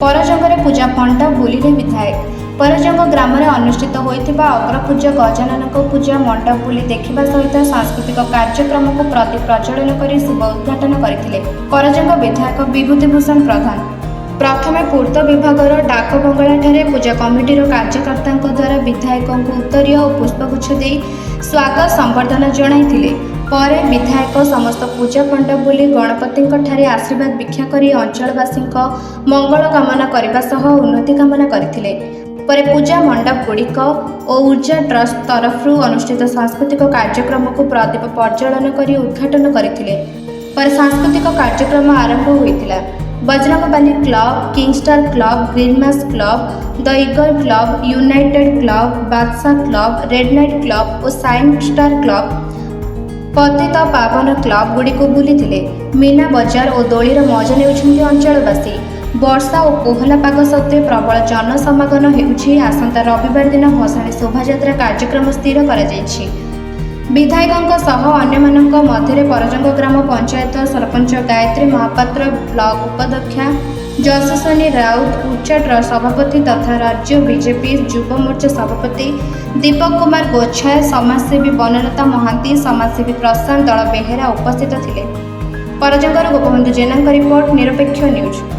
परजंगरे पूजा front बुलिले विधायक परजंग ग्राम में अनुष्ठित होता अग्रपूज्य गजानन पूजा मंडप बुली देखा सहित सांस्कृतिक कार्यक्रम को प्रति प्रज्वलन कर शुभ उद्घाटन करते परजंग विधायक विभूतिभूषण प्रधान। प्रथमे पूर्त विभाग डाक बंगला पूजा कमिटीर कार्यकर्ता द्वारा विधायक उत्तरीय और पुष्पगुच्छ दे स्वागत संबर्धना जणाइथिले। पर विधायक समस्त पूजा मंडप बुली गणपति आशीर्वाद भिक्षा कर अंचलवासी मंगल कामना करने सह उन्नति कामना करथिले। पर पूजा मंडप गुड़िक और ऊर्जा ट्रस्ट तरफ अनुष्ठित सांस्कृतिक कार्यक्रम को प्रदीप प्रज्वलन कर उद्घाटन करथिले। पर सांस्कृतिक कार्यक्रम आरंभ होइतिला। Bajrangbali club, Kingstar club, green mass club, the eagle club, united club, Badshah club, red night club और shine star club Patit Pawan club Gudi को बुली मीना बजार और दोलीर मजा ने अंचलवासी। वर्षा और कोहला पाग सत्वे प्रबल जनसमागम होउछि। आसंता रविवार दिन भसाणी शोभायात्रा कार्यक्रम स्थिर कर विधायकों सह अन्य मध्य परजंग ग्राम पंचायत सरपंच गायत्री महापात्र, ब्लॉक उपाध्यक्षा जशस्विनी राउत, ऊर्जा ट्रस्ट सभापति तथा राज्य बीजेपी युव मोर्चा सभापति दीपक कुमार गोछाय, समाजसेवी बनलता महांती, समाजसेवी प्रशांत दल बेहेरा उपस्थित थिले। परजंगर गोपबंधु जेना रिपोर्ट, निरपेक्ष न्यूज।